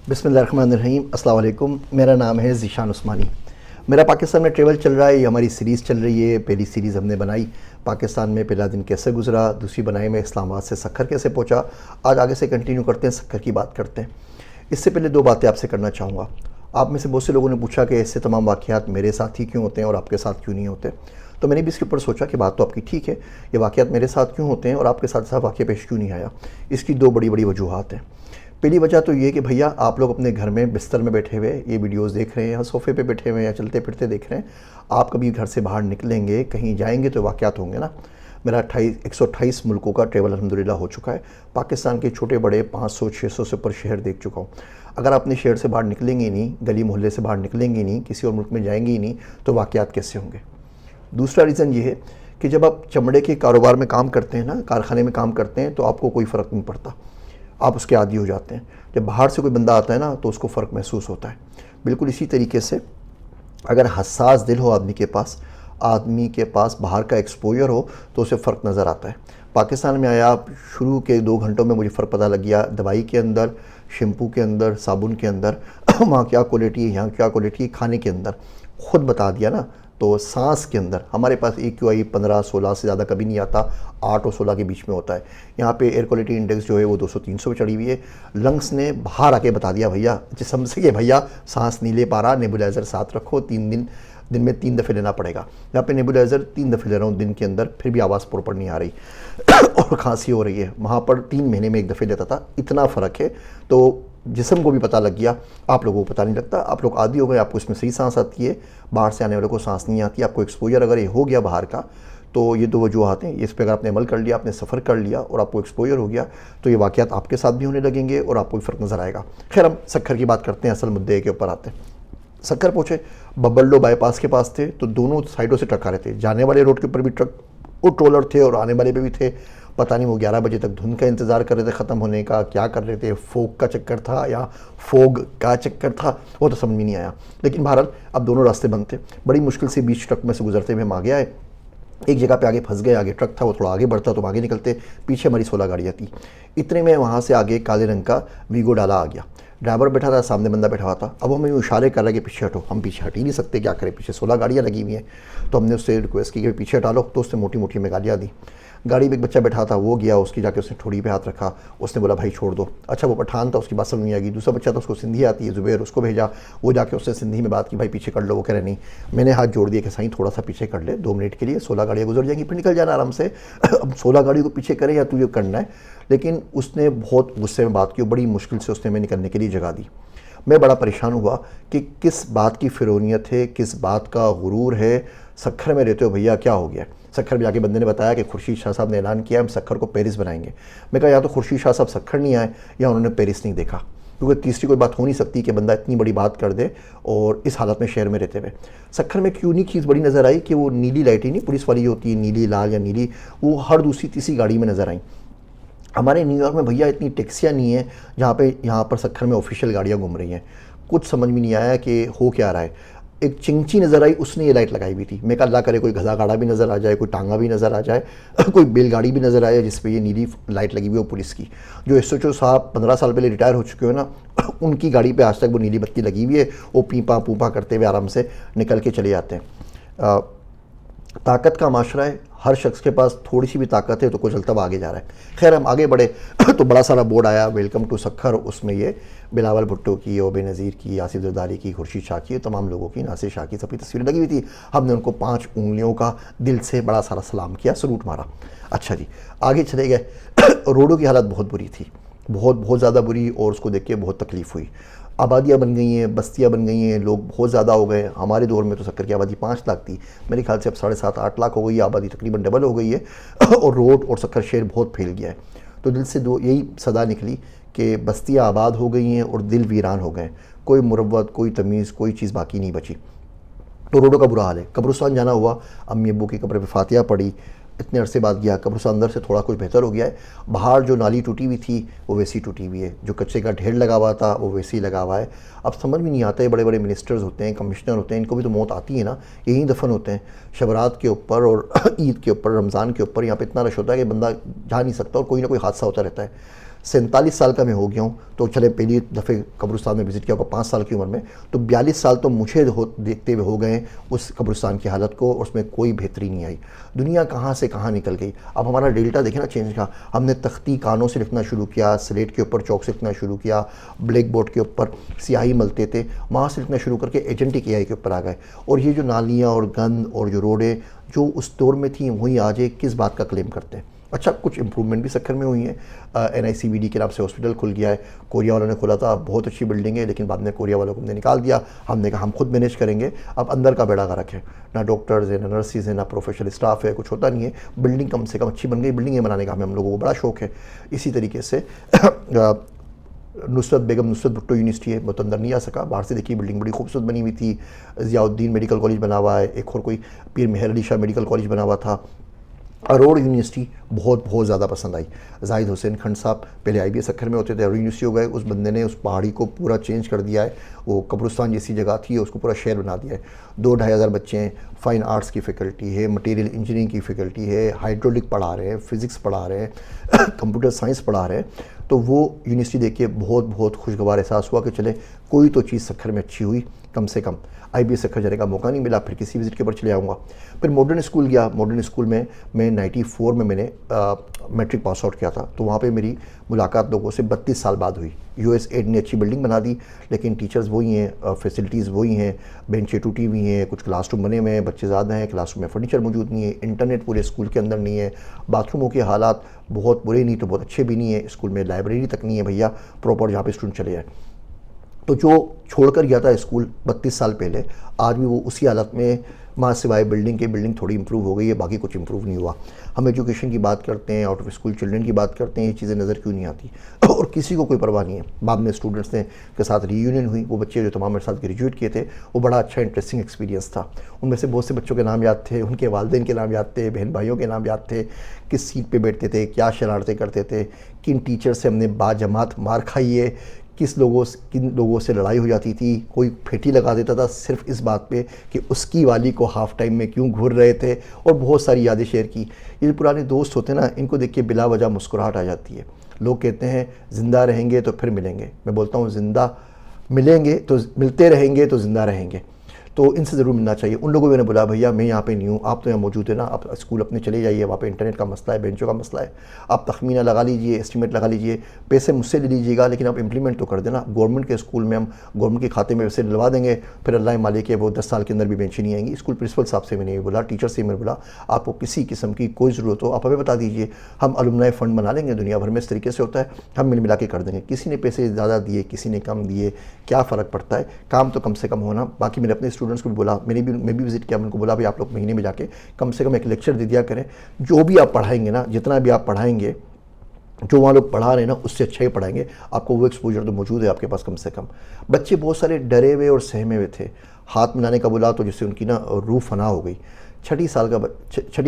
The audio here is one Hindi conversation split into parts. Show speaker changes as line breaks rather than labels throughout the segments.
बिस्मिल्लाहिर्रहमानिर्रहीम, अस्सलाम वालेकुम। मेरा नाम है ज़ीशान उस्मानी। मेरा पाकिस्तान में ट्रैवल चल रहा है। ये हमारी सीरीज़ चल रही है। पहली सीरीज़ हमने बनाई पाकिस्तान में पहला दिन कैसे गुजरा, दूसरी बनाई मैं इस्लामाबाद से सक्खर कैसे पहुंचा। आज आगे से कंटिन्यू करते हैं, सक्खर की बात करते हैं। इससे पहले दो बातें आपसे करना चाहूँगा। आप में से बहुत से लोगों ने पूछा कि ऐसे तमाम वाक़यात मेरे साथ ही क्यों होते हैं और आपके साथ क्यों नहीं होते। तो मैंने भी इसके ऊपर सोचा कि बात तो आपकी ठीक है, ये वाक़यात मेरे साथ क्यों होते हैं और आपके साथ साथ वाक़या पेश क्यों नहीं आया। इसकी दो बड़ी बड़ी वजूहात हैं। पहली वजह तो ये कि भैया आप लोग अपने घर में बिस्तर में बैठे हुए ये वीडियोस देख रहे हैं, या सोफ़े पे बैठे हुए हैं, या चलते फिरते देख रहे हैं। आप कभी घर से बाहर निकलेंगे, कहीं जाएंगे तो वाक़यात होंगे ना। मेरा 128 मुल्कों का ट्रैवल अल्हम्दुलिल्लाह हो चुका है। पाकिस्तान के छोटे बड़े 500-600 से ऊपर शहर देख चुका हूँ। अगर आप अपने शहर से बाहर निकलेंगे ही नहीं, गली मोहल्ले से बाहर निकलेंगे ही नहीं, किसी और मुल्क में जाएंगे ही नहीं, तो वाक़यात कैसे होंगे। दूसरा रीज़न ये है कि जब आप चमड़े के कारोबार में काम करते हैं ना, कारखाने में काम करते हैं, तो आपको कोई फ़र्क नहीं पड़ता, आप उसके आदी हो जाते हैं। जब बाहर से कोई बंदा आता है ना, तो उसको फ़र्क महसूस होता है। बिल्कुल इसी तरीके से अगर हसास दिल हो आदमी के पास बाहर का एक्सपोजर हो, तो उसे फ़र्क नज़र आता है। पाकिस्तान में आया, शुरू के 2 घंटों में मुझे फ़र्क पता लग गया, दवाई के अंदर, शैम्पू के अंदर, साबुन के अंदर वहाँ क्या क्वालिटी है, यहाँ क्या क्वालिटी है, खाने के अंदर खुद बता दिया ना। तो सांस के अंदर हमारे पास AQI 15-16 से ज़्यादा कभी नहीं आता, 8 और 16 के बीच में होता है। यहाँ पे एयर क्वालिटी इंडेक्स जो है वो 200-300 पे चढ़ी हुई है। लंग्स ने बाहर आके बता दिया भैया, जिसम से कि भैया सांस नहीं ले पा रहा, नेबुलाइज़र साथ रखो, 3 दिन में 3 दफ़े लेना पड़ेगा। यहाँ पे नेबुलाइज़र 3 दफ़े ले रहा हूँ दिन के अंदर, फिर भी आवाज़ प्रॉपर नहीं आ रही और खांसी हो रही है। वहाँ पर 3 महीने में 1 दफ़े लेता था। इतना फ़र्क है। तो जिस्म को भी पता लग गया, आप लोगों को पता नहीं लगता। आप लोग आदी हो गए, आपको इसमें सही सांस आती है, बाहर से आने वालों को सांस नहीं आती। आपको एक्सपोजर अगर ये हो गया बाहर का, तो ये 2 वजूहात हैं। इस पर अगर आपने अमल कर लिया, आपने सफ़र कर लिया और आपको एक्सपोजर हो गया, तो ये वाक़यात आपके साथ भी होने लगेंगे और आपको भी फ़र्क नज़र आएगा। खैर, हम सक्खर की बात करते हैं, असल मुद्दे के ऊपर आते हैं। सक्खर पहुँचे, बब्बल्डो बाईपास के पास थे, तो दोनों साइडों से ट्रक आ रहे थे। जाने वाले रोड के ऊपर भी ट्रक और ट्रोलर थे और आने वाले पे भी थे। पता नहीं वो 11 बजे तक धुंध का इंतज़ार कर रहे थे ख़त्म होने का, क्या कर रहे थे, फोग का चक्कर था या फोग का चक्कर था, वो तो समझ में नहीं आया। लेकिन बहरहाल अब दोनों रास्ते बंद थे। बड़ी मुश्किल से बीच ट्रक में से गुजरते हुए हम आगे आए। एक जगह पे आगे फंस गए। आगे ट्रक था, वो थोड़ा आगे बढ़ता तो हम आगे निकलते, पीछे हमारी 16 गाड़ियाँ थी। इतने में वहाँ से आगे काले रंग का वीगो डाला आ गया। ड्राइवर बैठा था, सामने बंदा बैठा हुआ था। अब वो हमें इशारे कर रहा है कि पीछे हटो। हम पीछे हट ही नहीं सकते, क्या करें, पीछे 16 गाड़ियाँ लगी हुई हैं। तो हमने उससे रिक्वेस्ट की कि पीछे हटा लो, तो उसने मोटी मोटी में गालियाँ दी। गाड़ी में एक बच्चा बैठा था, वो गया, उसकी जाके उसने ठोड़ी पे हाथ रखा। उसने बोला भाई छोड़ दो। अच्छा, वो पठान था, उसकी बात समझ नहीं आ गई। दूसरा बच्चा था, उसको सिंधी आती है, जुबैर, उसको भेजा। वो जाके उससे सिंधी में बात की, भाई पीछे कर लो। वो कह रहे नहीं। मैंने हाथ जोड़ दिया कि साईं थोड़ा सा पीछे कर ले, 2 मिनट के लिए, 16 गाड़ियाँ गुजर जाएंगी, फिर निकल जाना आराम से। अब 16 गाड़ियों को पीछे करे या तुझे करना है। लेकिन उसने बहुत गुस्से में बात की, बड़ी मुश्किल से उसने हमें निकलने के लिए जगह दी। मैं बड़ा परेशान हुआ कि किस बात की फ़िरौनियत है, किस बात का गुरूर है। सक्खर में रहते हो भैया, क्या हो गया। सक्खर में जाके बंदे ने बताया कि खुर्शीद शाह साहब ने ऐलान किया हम सक्खर को पेरिस बनाएंगे। मैं कहा या तो खुर्शीद शाह साहब सक्खर नहीं आए या उन्होंने पेरिस नहीं देखा, क्योंकि तीसरी कोई बात हो नहीं सकती कि बंदा इतनी बड़ी बात कर दे और इस हालत में शहर में रहते हुए। सक्खर में क्यों नहीं चीज़ बड़ी नज़र आई कि वो नीली लाइटें नहीं, पुलिस वाली होती है नीली, लाल या नीली, वो हर दूसरी तीसरी गाड़ी में नज़र आई। हमारे न्यूयॉर्क में भैया इतनी टैक्सियाँ नहीं है जहाँ पे यहाँ पर सक्खर में ऑफिशियल गाड़ियाँ घूम रही हैं। कुछ समझ में नहीं आया कि हो क्या रहा है। एक चिंची नज़र आई, उसने ये लाइट लगाई हुई थी। मैं कहा अल्लाह करे कोई गधा गाड़ा भी नज़र आ जाए, कोई टांगा भी नज़र आ जाए, कोई बैलगाड़ी भी नज़र आए जिस पे ये नीली लाइट लगी हुई हो पुलिस की। जो SHO साहब 15 साल पहले रिटायर हो चुके हो ना, उनकी गाड़ी पे आज तक वो नीली बत्ती लगी हुई है। वो पीपा पूपा करते हुए आराम से निकल के चले जाते हैं। ताकत का माशरा है, हर शख्स के पास थोड़ी सी भी ताकत है तो कुछ चलता आगे जा रहा है। खैर, हम आगे बढ़े तो बड़ा सारा बोर्ड आया, वेलकम टू सक्खर। उसमें ये बिलावल भुट्टो की, ओबे नज़ीर की, आसिफ जरदारी की, खुर्शीद शाह की, तमाम लोगों की, नासिर शाह की सबकी तस्वीरें लगी हुई थी। हमने उनको 5 उंगलियों का दिल से बड़ा सारा सलाम किया, सलूट मारा। अच्छा जी, आगे चले गए। रोडों की हालत बहुत बुरी थी, बहुत ज़्यादा बुरी, और उसको देख के बहुत तकलीफ़ हुई। आबादियाँ बन गई हैं, बस्तियाँ बन गई हैं, लोग बहुत ज़्यादा हो गए। हमारे दौर में तो सक्खर की आबादी 5 लाख थी, मेरे ख्याल से अब 7.5-8 लाख हो गई है। आबादी तकरीबन डबल हो गई है और रोड और सक्खर शहर बहुत फैल गया है। तो दिल से यही सदा निकली कि बस्तियाँ आबाद हो गई हैं और दिल वीरान हो गए। कोई मुरव्वत, कोई तमीज़, कोई चीज़ बाकी नहीं बची। तो रोडों का बुरा हाल है। कब्रिस्तान जाना हुआ, अम्मी अब्बू की कब्र पे फातिहा पड़ी, इतने अरसे बाद गया। कब्रिस्तान अंदर से थोड़ा कुछ बेहतर हो गया है। बाहर जो नाली टूटी हुई थी वो वैसी टूटी हुई है, जो कच्चे का ढेर लगा हुआ था वो वैसे ही लगा हुआ है। अब समझ में नहीं आता है, बड़े बड़े मिनिस्टर्स होते हैं, कमिश्नर होते हैं, इनको भी तो मौत आती है ना, यहीं दफन होते हैं। शबरात के ऊपर और ईद के ऊपर, रमज़ान के ऊपर यहाँ पे इतना रश होता है कि बंदा जा नहीं सकता और कोई ना कोई हादसा होता रहता है। 47 साल का मैं हो गया हूँ, तो चले पहली दफ़े कब्रिस्तान में विज़िट किया होगा 5 साल की उम्र में, तो 42 साल तो मुझे देखते हुए हो गए उस कब्रिस्तान की हालत को, उसमें कोई बेहतरी नहीं आई। दुनिया कहाँ से कहाँ निकल गई। अब हमारा डेल्टा देखें ना चेंज का, हमने तख्ती कानों से लिखना शुरू किया, स्लेट के ऊपर चौक से लिखना शुरू किया, ब्लैक बोर्ड के ऊपर स्याही मलते थे, वहाँ से लिखना शुरू करके एजेंटिक AI के ऊपर आ गए। और ये जो नालियाँ और गंद और जो रोडें जो उस दौर में थी वहीं आज किस बात का क्लेम करते हैं। अच्छा, कुछ इंप्रूवमेंट भी सक्खर में हुई है। NICVD के नाम से हॉस्पिटल खुल गया है, कोरिया वालों ने खोला था, बहुत अच्छी बिल्डिंग है, लेकिन बाद में कोरिया वालों को हमने निकाल दिया। हमने कहा हम खुद मैनेज करेंगे। अब अंदर का बेड़ा गर्क है, ना डॉक्टर्स है, ना नर्सिस है, ना प्रोफेशनल स्टाफ है, कुछ होता नहीं है। बिल्डिंग कम से कम अच्छी बन गई, बिल्डिंगें बनाने का हमें हम लोगों को बड़ा शौक है। इसी तरीके से नुसरत बेगम नुसरत भुट्टो यूनिवर्सिटी है, बहुत अंदर नहीं आ सका, बाहर से देखिए बिल्डिंग बड़ी खूबसूरत बनी हुई थी। ज़ियाउद्दीन मेडिकल कॉलेज बना हुआ है, एक और कोई पीर मेहर अली शाह मेडिकल कॉलेज बना हुआ था। अरोड़ यूनिवर्सिटी बहुत ज़्यादा पसंद आई। जाहिद हुसैन खंड साहब पहले IBS सक्खर में होते थे, अरोड़ यूनिवर्सिटी हो गए। उस बंदे ने उस पहाड़ी को पूरा चेंज कर दिया है, वो कब्रिस्तान जैसी जगह थी उसको पूरा शहर बना दिया है। 2-2.5 हज़ार बच्चे हैं, फ़ाइन आर्ट्स की फ़ैकल्टी है, मटेरियल इंजीनियरिंग की फ़ैकल्टी है, हाइड्रोलिक पढ़ा रहे हैं, फ़िज़िक्स पढ़ा रहे हैं, कंप्यूटर साइंस पढ़ा रहे हैं। तो वो यूनिवर्सिटी देख के बहुत खुशगवार एहसास हुआ कि चले कोई तो चीज़ सक्खर में अच्छी हुई। कम से कम IBS सक्खर जाने का मौका नहीं मिला, फिर किसी विज़िट के ऊपर चले आऊँगा। फिर मॉडर्न स्कूल गया, मॉडर्न स्कूल में मैं 94 में मैंने मैट्रिक पास आउट किया था, तो वहाँ पे मेरी मुलाकात लोगों से 32 साल बाद हुई। USAID ने अच्छी बिल्डिंग बना दी, लेकिन टीचर्स वही हैं, फैसिलिटीज़ वही हैं, बेंचें टूटी हुई हैं, कुछ क्लासरूम बने हुए हैं, बच्चे ज़्यादा हैं, क्लासरूम में फर्नीचर मौजूद नहीं है, इंटरनेट पूरे स्कूल के अंदर नहीं है, बाथरूमों के हालात बहुत बुरे नहीं तो बहुत अच्छे भी नहीं है, स्कूल में लाइब्रेरी तक नहीं है भैया प्रॉपर जहाँ पे स्टूडेंट चले जाए। तो जो छोड़कर गया था स्कूल 32 साल पहले, आज भी वो उसी हालत में, माँ सिवाय बिल्डिंग के, बिल्डिंग थोड़ी इंप्रूव हो गई है, बाकी कुछ इंप्रूव नहीं हुआ। हम एजुकेशन की बात करते हैं, आउट ऑफ स्कूल चिल्ड्रन की बात करते हैं, ये चीज़ें नज़र क्यों नहीं आती और किसी को कोई परवाह नहीं है। बाद में स्टूडेंट्स ने के साथ रीयूनियन हुई, वो बच्चे जो तमाम मेरे साथ ग्रेजुएट किए थे, वो बड़ा अच्छा इंटरेस्टिंग एक्सपीरियंस था। उनमें से बहुत से बच्चों के नाम याद थे, उनके वालिदैन के नाम याद थे, बहन भाइयों के नाम याद थे, किस सीट पर बैठते थे, क्या शरारतें करते थे, किन टीचर से हमने बाजमात मार खाई है, किन लोगों से लड़ाई हो जाती थी, कोई फेटी लगा देता था सिर्फ इस बात पे कि उसकी वाली को हाफ़ टाइम में क्यों घूर रहे थे, और बहुत सारी यादें शेयर की। ये जो पुराने दोस्त होते हैं ना, इनको देख के बिला वजह मुस्कुराहट आ जाती है। लोग कहते हैं ज़िंदा रहेंगे तो फिर मिलेंगे, मैं बोलता हूँ ज़िंदा मिलेंगे तो मिलते रहेंगे तो ज़िंदा रहेंगे, तो इनसे ज़रूर मिलना चाहिए। उन लोगों को मैंने बोला भैया मैं यहाँ पे नहीं हूँ, आप तो यहाँ मौजूद है ना, आप स्कूल अपने चले जाइए, वहाँ पे इंटरनेट का मसला है, बेंचों का मसला है, आप तखमीना लगा लीजिए, एस्टीमेट लगा लीजिए, पैसे मुझसे ले लीजिएगा, लेकिन आप इंप्लीमेंट तो कर देना। गवर्नमेंट के स्कूल में हम गवर्नमेंट के खाते में पैसे डलवा देंगे, फिर अल्लाह मालिक है वो 10 साल के अंदर भी बेंचें नहीं आएंगी। स्कूल प्रिंसिपल साहब से मैंने बोला, टीचर से मैंने बोला, आपको किसी किस्म की कोई ज़रूरत हो आप हमें बता दीजिए, हम अलुमनाई फ़ंड बना लेंगे, दुनिया भर में इस तरीके से होता है, हम मिल मिला के कर देंगे। किसी ने पैसे ज़्यादा दिए, किसी ने कम दिए, क्या फ़र्क पड़ता है, काम तो कम से कम होना। बाकी मैंने अपने स्टूडेंट्स को भी बोला, मैं भी विज़िट किया, मैंने उनको बोला भाई आप लोग महीने में जाके कम से कम एक लेक्चर दे दिया करें, जो भी आप पढ़ाएंगे ना, जितना भी आप पढ़ाएंगे, जो वहाँ लोग पढ़ा रहे हैं ना उससे अच्छा ही पढ़ाएंगे, आपको वो एक्सपोजर तो मौजूद है आपके पास कम से कम। बच्चे बहुत सारे डरे हुए और सहमे हुए थे, हाथ मिलाने का बोला तो जिससे उनकी ना रूह फना हो गई। छठी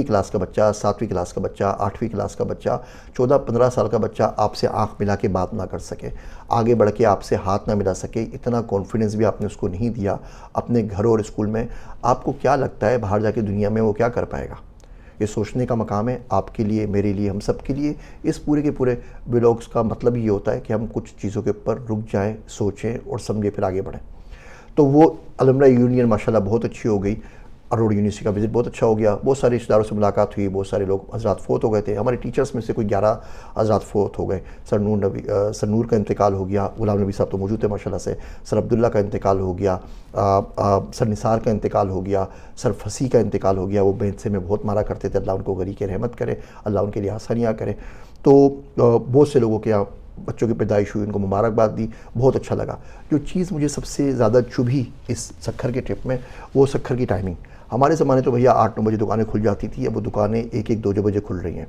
क्लास का बच्चा, 7वीं क्लास का बच्चा, 8वीं क्लास का बच्चा, 14-15 साल का बच्चा आपसे आंख मिला के बात ना कर सके, आगे बढ़ के आपसे हाथ ना मिला सके, इतना कॉन्फिडेंस भी आपने उसको नहीं दिया अपने घर और स्कूल में। आपको क्या लगता है बाहर जाके दुनिया में वो क्या कर पाएगा? ये सोचने का मकाम है आपके लिए, मेरे लिए, हम सब के लिए। इस पूरे के पूरे व्लॉग्स का मतलब ये होता है कि हम कुछ चीज़ों के ऊपर रुक जाएं, सोचें और समझें, फिर आगे बढ़ें। तो वो अलुमनाई यूनियन माशाल्लाह बहुत अच्छी हो गई। अरोड़ यूनिवर्सिटी का विज़िट बहुत अच्छा हो गया, बहुत सारे रिश्तेदारों से मुलाकात हुई, बहुत सारे लोग हज़रात फ़ौत हो गए थे। हमारे टीचर्स में से कोई 11 हज़रात फ़ौत हो गए। सर नूर का इंतकाल हो गया, गुलाम नबी साहब तो मौजूद थे माशाल्लाह से, सर अब्दुल्ला का इंतकाल हो गया, सर निसार का इंतकाल हो गया, सर फसी का इंतकाल हो गया। वो बेंच में बहुत मारा करते थे, अल्लाह उनको गरी के रहमत करे, अल्लाह उनके लिए आसानियाँ करे। तो बहुत से लोगों के यहाँ बच्चों की पैदाइश हुई, उनको मुबारकबाद दी, बहुत अच्छा लगा। जो चीज़ मुझे सबसे ज़्यादा चुभी इस सक्खर के ट्रिप में, वो सक्खर की टाइमिंग। हमारे ज़माने तो भैया 8-9 बजे दुकानें खुल जाती थी, अब वो दुकानें 1-1, 2-2 बजे खुल रही हैं।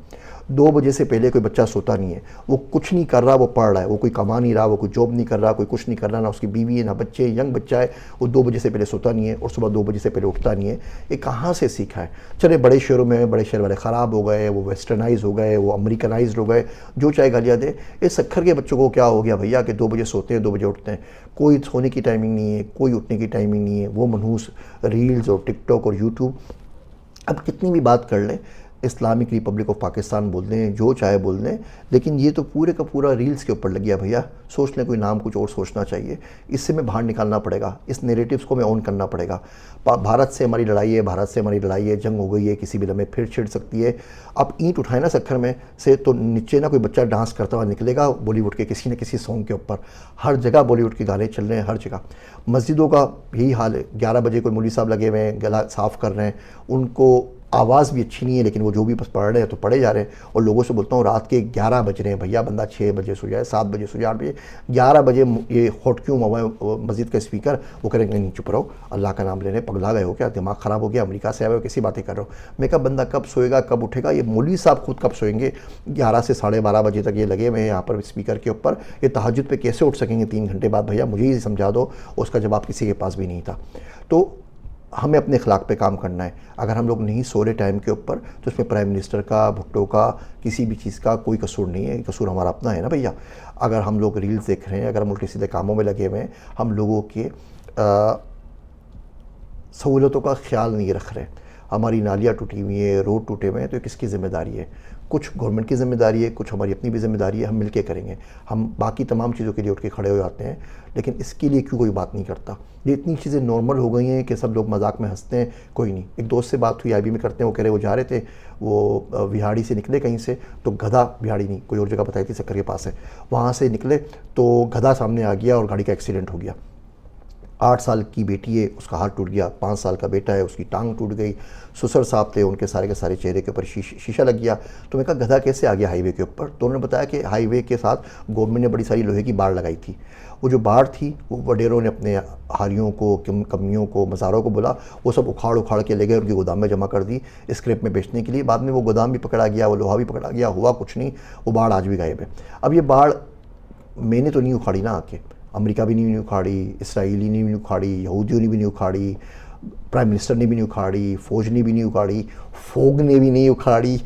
2 बजे से पहले कोई बच्चा सोता नहीं है, वो कुछ नहीं कर रहा, वो पढ़ रहा है, वो कोई कमा नहीं रहा, वो कोई जॉब नहीं कर रहा, कोई कुछ नहीं कर रहा, ना उसकी बीवी है ना बच्चे, यंग बच्चा है, वो 2 बजे से पहले सोता नहीं है और सुबह 2 बजे से पहले उठता नहीं है। ये कहाँ से सीखा है? चले बड़े शहरों में, बड़े शहर वाले ख़राब हो गए, वो वेस्टर्नाइज हो गए, वो अमेरिकनाइज हो गए, जो चाहे गालियाँ दे। इस सक्खर के बच्चों को क्या हो गया भैया कि 2 बजे सोते हैं, 2 बजे उठते हैं, कोई सोने की टाइमिंग नहीं है, कोई उठने की टाइमिंग नहीं है, वो मनहूस रील्स और टिकटॉक और यूट्यूब। अब कितनी भी बात कर लें, इस्लामिक रिपब्लिक ऑफ पाकिस्तान बोल दें, जो चाहे बोल दें, लेकिन ये तो पूरे का पूरा रील्स के ऊपर लग गया भैया। सोच लें कोई नाम कुछ और सोचना चाहिए। इससे मैं बाहर निकालना पड़ेगा, इस नैरेटिव्स को मैं ऑन करना पड़ेगा। भारत से हमारी लड़ाई है, भारत से हमारी लड़ाई है, जंग हो गई है, किसी भी लम्हे फिर छिड़ सकती है। आप ईंट उठाए ना सक्खर में से तो नीचे ना कोई बच्चा डांस करता हुआ निकलेगा बॉलीवुड के किसी न किसी सॉन्ग के ऊपर। हर जगह बॉलीवुड के गाने चल रहे हैं, हर जगह। मस्जिदों का यही हाल है, 11 बजे कोई मौलवी साहब लगे हुए हैं, गला साफ़ कर रहे हैं, उनको आवाज़ भी अच्छी नहीं है, लेकिन वो जो भी बस पढ़ रहे हैं तो पढ़े जा रहे हैं। और लोगों से बोलता हूँ रात के 11 बज रहे हैं भैया, बंदा 6 बजे सो जाए, 7 बजे सो जाए, 8 बजे, 11 बजे ये हॉट क्यों हुआ है मस्जिद का स्पीकर? वो करेंगे नहीं चुप रहो, अल्लाह का नाम ले रहे, पगला गए हो क्या, दिमाग ख़राब हो गया, अमेरिका से आए हो, कैसी बातें कर रहे हो? मैं कहा बंदा कब सोएगा, कब उठेगा? ये मौलवी साहब खुद कब सोएंगे? 11 से 12:30 बजे तक ये लगे हुए हैं यहाँ पर स्पीकर के ऊपर। ये तहज्जुद पे कैसे उठ सकेंगे 3 घंटे बाद? भैया मुझे ही समझा दो। उसका जवाब किसी के पास भी नहीं था। तो हमें अपने अखलाक पे काम करना है। अगर हम लोग नहीं सो रहे टाइम के ऊपर तो इसमें प्राइम मिनिस्टर का, भुट्टो का, किसी भी चीज़ का कोई कसूर नहीं है, कसूर हमारा अपना है ना भैया। अगर हम लोग रील्स देख रहे हैं, अगर हम उल्टे सीधे कामों में लगे हुए हैं, हम लोगों के सहूलतों का ख्याल नहीं रख रहे, हमारी नालियाँ टूटी हुई हैं, रोड टूटे हुए हैं, तो किसकी ज़िम्मेदारी है? कुछ गवर्नमेंट की ज़िम्मेदारी है, कुछ हमारी अपनी भी ज़िम्मेदारी है। हम मिलके करेंगे। हम बाकी तमाम चीज़ों के लिए उठ के खड़े हो जाते हैं, लेकिन इसके लिए क्यों कोई बात नहीं करता? ये इतनी चीज़ें नॉर्मल हो गई हैं कि सब लोग मजाक में हंसते हैं, कोई नहीं। एक दोस्त से बात हुई, IB में करते हैं, वो कह रहे वो जा रहे थे, वो विहाड़ी से निकले कहीं से, तो गधा, विहाड़ी नहीं कोई और जगह बताई थी, सक्कर के पास है, वहाँ से निकले तो गधा सामने आ गया और गाड़ी का एक्सीडेंट हो गया। 8 साल की बेटी है, उसका हाथ टूट गया, 5 साल का बेटा है, उसकी टांग टूट गई। ससुर साहब थे, उनके सारे के सारे चेहरे के ऊपर शीशा लग गया। तो मैं कहा गधा कैसे आ गया हाईवे के ऊपर? तो उन्होंने बताया कि हाईवे के साथ गवर्नमेंट ने बड़ी सारी लोहे की बाड़ लगाई थी। वो जो बाड़ थी वो वडेरों ने अपने हारियों को, कमियों को, मज़ारों को बोला, वो सब उखाड़ के ले गए, उनकी गोदाम में जमा कर दी स्क्रैप में बेचने के लिए। बाद में वो गोदाम भी पकड़ा गया, वो लोहा भी पकड़ा गया, हुआ कुछ नहीं, वो बाड़ आज भी गायब है। अब ये बाड़ मैंने तो नहीं उखाड़ी ना आके, अमेरिका भी नहीं उखाड़ी, इसराइली ने भी नहीं उखाड़ी, यहूदियों ने भी नहीं उखाड़ी, प्राइम मिनिस्टर ने भी नहीं उखाड़ी, फौज ने भी नहीं उखाड़ी, फोग ने भी नहीं उखाड़ी,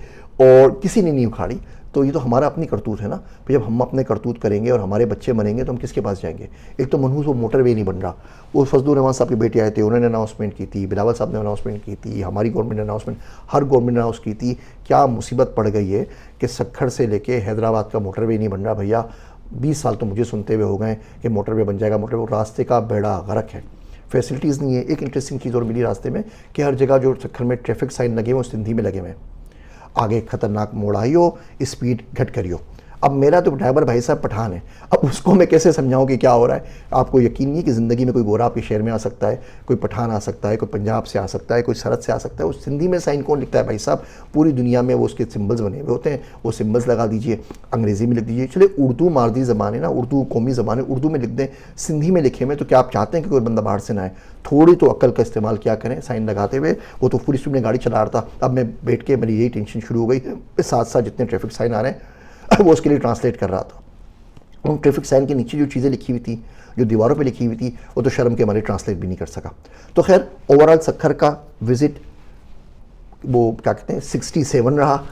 और किसी ने नहीं उखाड़ी। तो ये तो हमारा अपनी करतूत है ना। फिर जब हम अपने करतूत करेंगे और हमारे बच्चे मरेंगे तो हम किसके पास जाएंगे? एक तो मनहूस वो मोटरवे नहीं बन रहा। वो फजलुर रहमान साहब के बेटे आए थे, उन्होंने अनाउंसमेंट की थी, बिलावल साहब ने अनाउंसमेंट की थी, हमारी गवर्नमेंट ने अनाउंसमेंट, हर गवर्नमेंट ने अनाउंस की थी। क्या मुसीबत पड़ गई है कि सक्खर से लेके हैदराबाद का मोटरवे नहीं बन रहा भैया। 20 साल तो मुझे सुनते हुए हो गए कि मोटरवे बन जाएगा, मोटरवे, रास्ते का बेड़ा गर्क है, फैसिलिटीज़ नहीं है। एक इंटरेस्टिंग चीज़ और मिली रास्ते में कि हर जगह जो सक्खर में ट्रैफिक साइन लगे हुए वो सिंधी में लगे हुए हैं, आगे खतरनाक मोड़ आइयो, स्पीड घट करियो। अब मेरा तो ड्राइवर भाई साहब पठान है, अब उसको मैं कैसे समझाऊं कि क्या हो रहा है? आपको यकीन नहीं है कि ज़िंदगी में कोई गोरा आपके शहर में आ सकता है, कोई पठान आ सकता है, कोई पंजाब से आ सकता है, कोई सरहद से आ सकता है। उस सिंधी में साइन कौन लिखता है भाई साहब? पूरी दुनिया में वो उसके सिम्बल्स बने हुए होते हैं, वो सिम्बल्स लगा दीजिए, अंग्रेज़ी में लिख दीजिए, चले उर्दू मारदी ज़बान है ना, उर्दू कौमी ज़बान है, उर्दू में लिख दें, सिंधी में लिखे हुए। तो क्या आप चाहते हैं कि कोई बंदा बाहर से ना आए? थोड़ी तो अक्ल का इस्तेमाल क्या करें साइन लगाते हुए। वो तो पूरी स्पीड में गाड़ी चला रहा था, अब मैं बैठ के मेरी यही टेंशन शुरू हो गई, साथ साथ जितने ट्रैफिक साइन आ रहे हैं वो उसके लिए ट्रांसलेट कर रहा था। उन ट्रैफिक साइन के नीचे जो चीज़ें लिखी हुई थी, जो दीवारों पे लिखी हुई थी, वो तो शर्म के हमारे ट्रांसलेट भी नहीं कर सका। तो खैर ओवरऑल सक्खर का विज़िट वो क्या कहते हैं 67 रहा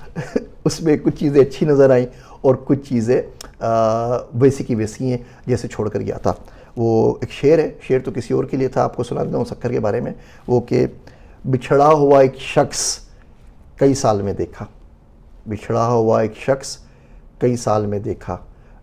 उसमें कुछ चीज़ें अच्छी नज़र आई और कुछ चीज़ें वैसी की वैसी हैं जैसे छोड़ कर गया था। वो एक शेर है, शेर तो किसी और के लिए था, आपको सुना देता हूँ सक्खर के बारे में। वो कि बिछड़ा हुआ एक शख्स कई साल में देखा, बिछड़ा हुआ एक शख्स कई साल में देखा,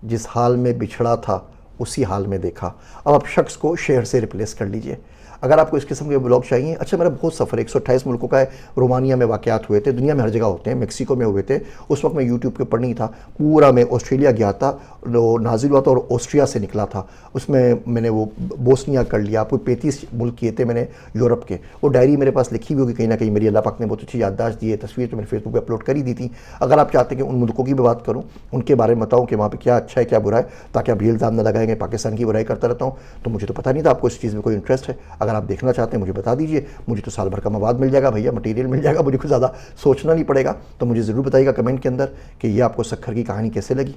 जिस हाल में बिछड़ा था उसी हाल में देखा। अब आप शख्स को शेर से रिप्लेस कर लीजिए। अगर आपको इस किस्म के ब्लॉग चाहिए, अच्छा मेरा बहुत सफ़र 128 मुल्कों का है, रोमानिया में वाक़यात हुए थे, दुनिया में हर जगह होते हैं, मेक्सिको में हुए थे, उस वक्त मैं यूट्यूब के ऊपर नहीं था, पूरा मैं ऑस्ट्रेलिया गया था, वो नाजिल हुआ था और ऑस्ट्रिया से निकला था, उसमें मैंने वो बोस्निया कर लिया, कोई 35 मुल्क किए थे मैंने यूरोप के। वो डायरी मेरे पास लिखी हुई होगी कहीं ना कहीं, मेरी अल्लाह पाक ने बहुत अच्छी याददाश्त दी है, तस्वीर तो मैंने फेसबुक पर अपलोड करी दी थी। अगर आप चाहते हैं कि उन मुल्कों की भी बात करूँ, उनके बारे में बताऊँ कि वहाँ पर क्या अच्छा है क्या बुरा है, ताकि आप ये इल्ज़ाम न लगाएंगे पाकिस्तान की बुराई करता रहता हूँ, तो मुझे तो पता नहीं था आपको इस चीज़ में कोई इंटरेस्ट है। अगर आप देखना चाहते हैं मुझे बता दीजिए, मुझे तो साल भर का मवाद मिल जाएगा भैया, मटेरियल मिल जाएगा, मुझे कुछ ज़्यादा सोचना नहीं पड़ेगा। तो मुझे ज़रूर बताइएगा कमेंट के अंदर कि ये आपको सक्खर की कहानी कैसे लगी,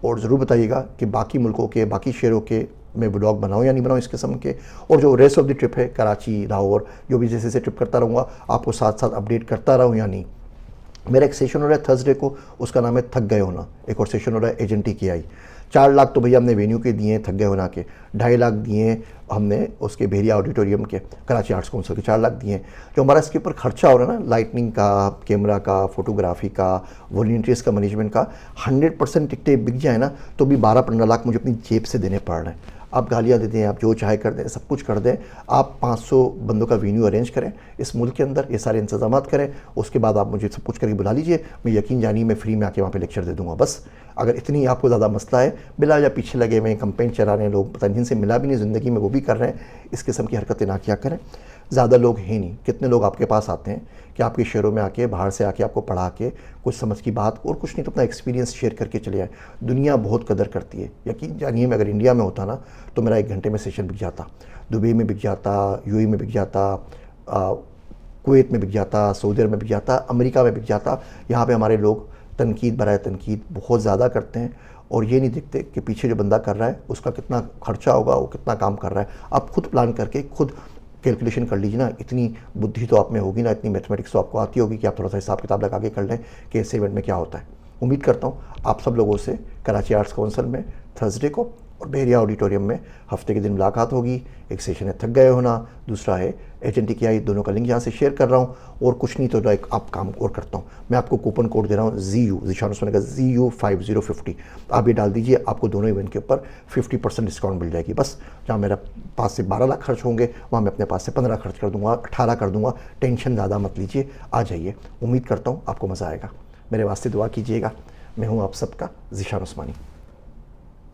और ज़रूर बताइएगा कि बाकी मुल्कों के, बाकी शहरों के मैं ब्लॉग बनाऊँ या नहीं बनाऊँ इस किस्म के, और जो रेस्ट ऑफ द ट्रिप है कराची, लाहौर, जो भी जैसे ट्रिप करता रहूँगा आपको साथ साथ अपडेट करता रहूँ या नहीं। मेरा एक सेशन हो रहा है थर्सडे को, उसका नाम है थक गए होना। एक और सेशन हो रहा है एजेंटी की आई। 4 लाख तो भैया हमने वेन्यू के दिए, थक गए होना के। 2.5 लाख दिए हमने उसके बेरिया ऑडिटोरियम के, कराची आर्ट्स काउंसिल के 4 लाख दिए। जो हमारा इसके ऊपर खर्चा हो रहा है ना, लाइटनिंग का, कैमरा का, फोटोग्राफी का, वॉलंटियर्स का, मैनेजमेंट का, 100% टिकटें बिक जाए ना तो भी 12-15 लाख मुझे अपनी जेब से देने पड़ रहे हैं। आप गालियाँ दे दें, आप जो चाहे कर दें, सब कुछ कर दें, आप 500 बंदों का वेन्यू अरेंज करें इस मुल्क के अंदर, ये सारे इंतजाम करें, उसके बाद आप मुझे सब कुछ करके बुला लीजिए, मैं यकीन जानिए मैं फ्री में आके वहाँ पे लेक्चर दे दूँगा। बस अगर इतनी आपको ज़्यादा मसला है, बिला या पीछे लगे हुए कंपेन चला रहे हैं लोग, पता नहीं जिनसे मिला भी नहीं ज़िंदगी में वो भी कर रहे हैं, इस किस्म की हरकतें ना किया करें। ज़्यादा लोग हैं नहीं, कितने लोग आपके पास आते हैं कि आपके शहरों में आके, बाहर से आके आपको पढ़ा के कुछ समझ की बात और कुछ नहीं तो अपना एक्सपीरियंस शेयर करके चले आए। दुनिया बहुत कदर करती है, यकीन जानिए। मैं अगर इंडिया में होता ना तो मेरा 1 घंटे में सेशन बिक जाता, दुबई में बिक जाता, यूएई में बिक जाता, कुवैत में बिक जाता, सऊदी अरब में बिक जाता, अमेरिका में बिक जाता। यहाँ पे हमारे लोग तनकीद बराए तनकीद बहुत ज़्यादा करते हैं और ये नहीं देखते कि पीछे जो बंदा कर रहा है उसका कितना खर्चा होगा, वो कितना काम कर रहा है। आप खुद प्लान करके खुद कैलकुलेशन कर लीजिए ना, इतनी बुद्धि तो आप में होगी ना, इतनी मैथमेटिक्स तो आपको आती होगी कि आप थोड़ा सा हिसाब किताब लगा के कर लें कि इस इवेंट में क्या होता है। उम्मीद करता हूँ आप सब लोगों से कराची आर्ट्स काउंसिल में थर्सडे को और बहरिया ऑडिटोरियम में हफ्ते के दिन मुलाकात होगी। एक सेशन है थक गए होना, दूसरा है एजेंटी की आई, दोनों का लिंक यहाँ से शेयर कर रहा हूँ। और कुछ नहीं तो एक आप काम और करता हूँ, मैं आपको कूपन कोड दे रहा हूँ ZU, ज़ीशान उस्मानी का ZU 5050। आप ये डाल दीजिए, आपको दोनों इवेंट के ऊपर 50% डिस्काउंट मिल जाएगी। बस जहाँ मेरा पास से 12 लाख खर्च होंगे वहाँ मैं अपने पास से 15 खर्च कर दूँगा, 18 कर दूँगा। टेंशन ज़्यादा मत लीजिए, आ जाइए। उम्मीद करता हूँ आपको मज़ा आएगा। मेरे वास्ते दुआ कीजिएगा। मैं हूँ आप सबका ज़ीशान उस्मानी।